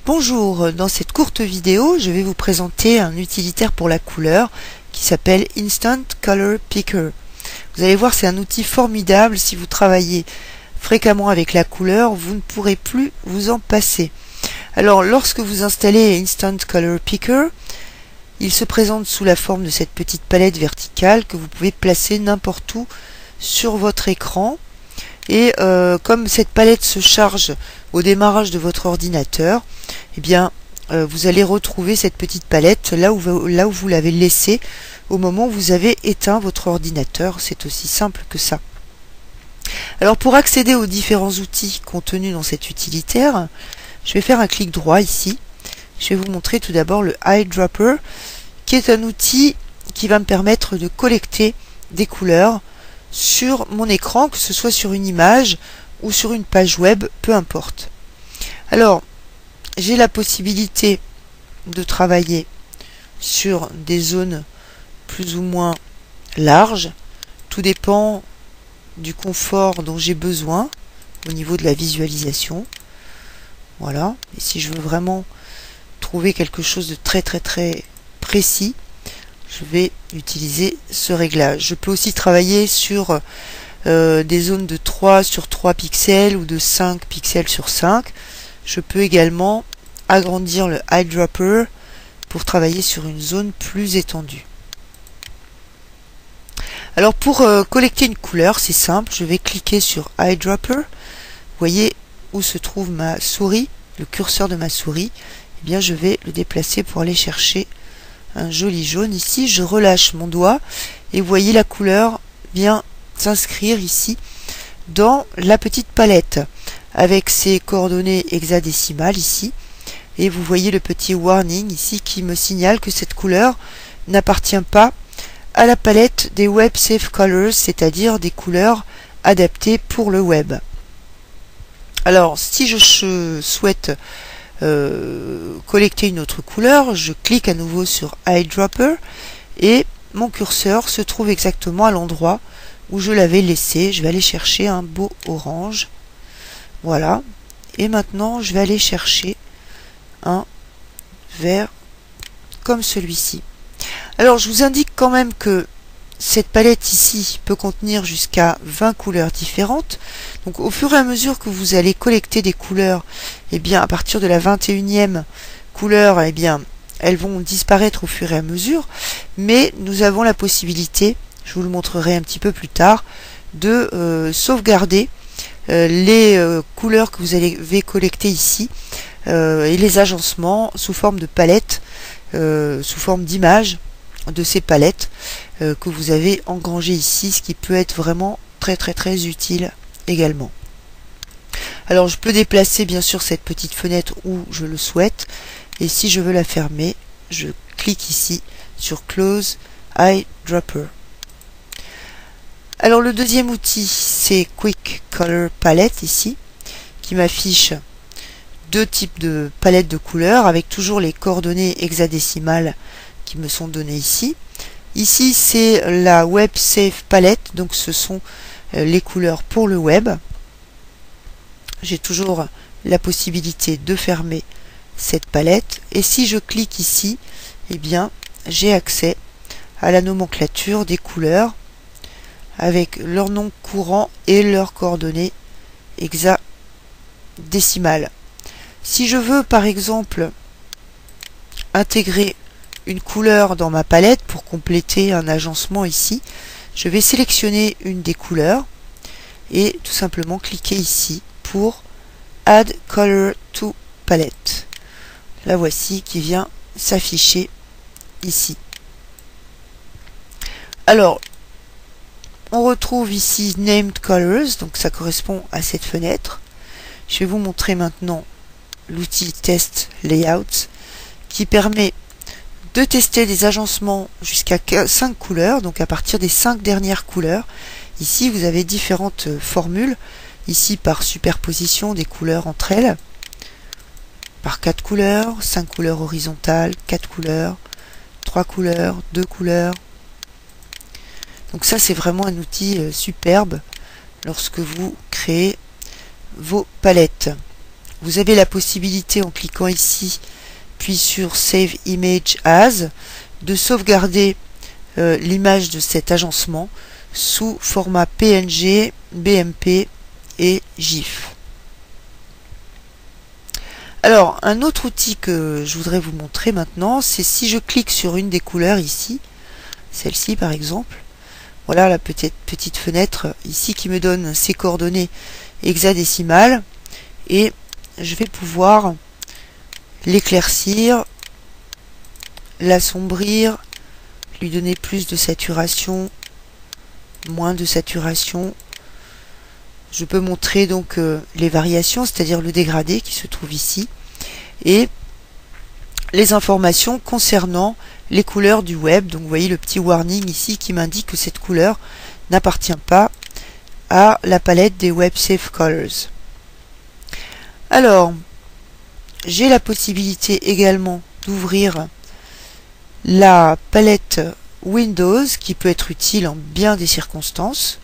Bonjour, dans cette courte vidéo, je vais vous présenter un utilitaire pour la couleur qui s'appelle Instant Color Picker. Vous allez voir, c'est un outil formidable. Si vous travaillez fréquemment avec la couleur, vous ne pourrez plus vous en passer. Alors, lorsque vous installez Instant Color Picker, il se présente sous la forme de cette petite palette verticale que vous pouvez placer n'importe où sur votre écran. Et comme cette palette se charge au démarrage de votre ordinateur, eh bien, vous allez retrouver cette petite palette là où vous l'avez laissée au moment où vous avez éteint votre ordinateur. C'est aussi simple que ça. Alors, pour accéder aux différents outils contenus dans cet utilitaire, je vais faire un clic droit ici. Je vais vous montrer tout d'abord le Eyedropper, qui est un outil qui va me permettre de collecter des couleurs sur mon écran, que ce soit sur une image ou sur une page web, peu importe. Alors, j'ai la possibilité de travailler sur des zones plus ou moins larges. Tout dépend du confort dont j'ai besoin au niveau de la visualisation. Voilà. Et si je veux vraiment trouver quelque chose de très précis, je vais utiliser ce réglage. Je peux aussi travailler sur des zones de 3 sur 3 pixels ou de 5 pixels sur 5. Je peux également agrandir le eyedropper pour travailler sur une zone plus étendue. Alors, pour collecter une couleur, c'est simple. Je vais cliquer sur eyedropper. Vous voyez où se trouve ma souris, le curseur de ma souris. Eh bien, je vais le déplacer pour aller chercher un joli jaune ici. Je relâche mon doigt et vous voyez la couleur vient s'inscrire ici dans la petite palette avec ses coordonnées hexadécimales ici, et vous voyez le petit warning ici qui me signale que cette couleur n'appartient pas à la palette des Web Safe Colors, c'est-à-dire des couleurs adaptées pour le web. Alors, si je souhaite collecter une autre couleur, je clique à nouveau sur Eyedropper et mon curseur se trouve exactement à l'endroit où je l'avais laissé. Je vais aller chercher un beau orange. Voilà. Et maintenant, je vais aller chercher un vert comme celui-ci. Alors, je vous indique quand même que cette palette ici peut contenir jusqu'à 20 couleurs différentes. Donc, au fur et à mesure que vous allez collecter des couleurs, eh bien, à partir de la 21e couleur, eh bien, elles vont disparaître au fur et à mesure. Mais nous avons la possibilité, je vous le montrerai un petit peu plus tard, de sauvegarder les couleurs que vous avez collectées ici et les agencements sous forme de palettes, sous forme d'images de ces palettes que vous avez engrangées ici, ce qui peut être vraiment très utile également. Alors, je peux déplacer bien sûr cette petite fenêtre où je le souhaite, et si je veux la fermer, je clique ici sur Close Eyedropper. Alors, le deuxième outil, c'est Quick Color Palette ici, qui m'affiche deux types de palettes de couleurs avec toujours les coordonnées hexadécimales qui me sont données ici. Ici, c'est la Web Safe Palette, donc ce sont les couleurs pour le web. J'ai toujours la possibilité de fermer cette palette, et si je clique ici, eh bien, j'ai accès à la nomenclature des couleurs avec leur nom courant et leurs coordonnées hexadécimales. Si je veux par exemple intégrer une couleur dans ma palette pour compléter un agencement ici, je vais sélectionner une des couleurs et tout simplement cliquer ici pour Add Color to Palette. La voici qui vient s'afficher ici. Alors, on retrouve ici Named Colors, donc ça correspond à cette fenêtre. Je vais vous montrer maintenant l'outil Test Layout qui permet de tester des agencements jusqu'à 5 couleurs, donc à partir des 5 dernières couleurs. Ici, vous avez différentes formules, ici par superposition des couleurs entre elles, par 4 couleurs, 5 couleurs horizontales, 4 couleurs, 3 couleurs, 2 couleurs. Donc ça, c'est vraiment un outil superbe lorsque vous créez vos palettes. vous avez la possibilité, en cliquant ici, puis sur Save Image As, de sauvegarder l'image de cet agencement sous format PNG, BMP et GIF. Alors, un autre outil que je voudrais vous montrer maintenant, c'est si je clique sur une des couleurs ici, celle-ci par exemple, voilà la petite fenêtre ici qui me donne ses coordonnées hexadécimales, et je vais pouvoir l'éclaircir, l'assombrir, lui donner plus de saturation, moins de saturation. Je peux montrer donc les variations, c'est-à-dire le dégradé qui se trouve ici, et les informations concernant les couleurs du web. Donc vous voyez le petit warning ici qui m'indique que cette couleur n'appartient pas à la palette des Web Safe Colors. Alors, j'ai la possibilité également d'ouvrir la palette Windows qui peut être utile en bien des circonstances.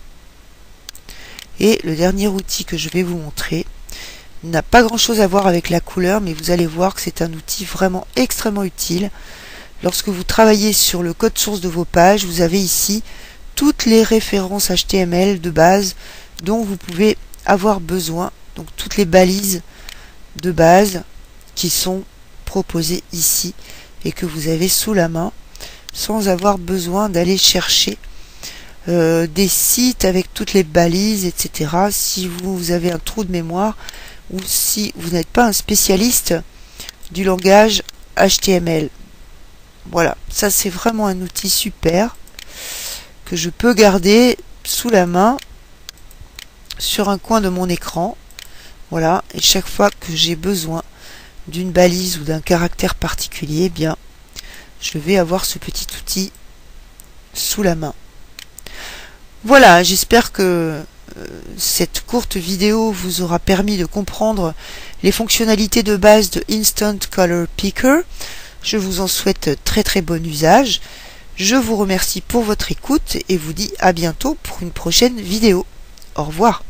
Et le dernier outil que je vais vous montrer n'a pas grand chose à voir avec la couleur, mais vous allez voir que c'est un outil vraiment extrêmement utile. Lorsque vous travaillez sur le code source de vos pages, vous avez ici toutes les références HTML de base dont vous pouvez avoir besoin, donc toutes les balises de base qui sont proposées ici et que vous avez sous la main sans avoir besoin d'aller chercher des sites avec toutes les balises, etc. si vous avez un trou de mémoire ou si vous n'êtes pas un spécialiste du langage HTML. Voilà, ça c'est vraiment un outil super que je peux garder sous la main sur un coin de mon écran. Voilà, et chaque fois que j'ai besoin d'une balise ou d'un caractère particulier, eh bien, je vais avoir ce petit outil sous la main. Voilà, j'espère que cette courte vidéo vous aura permis de comprendre les fonctionnalités de base de Instant Color Picker. Je vous en souhaite très bon usage. Je vous remercie pour votre écoute et vous dis à bientôt pour une prochaine vidéo. Au revoir.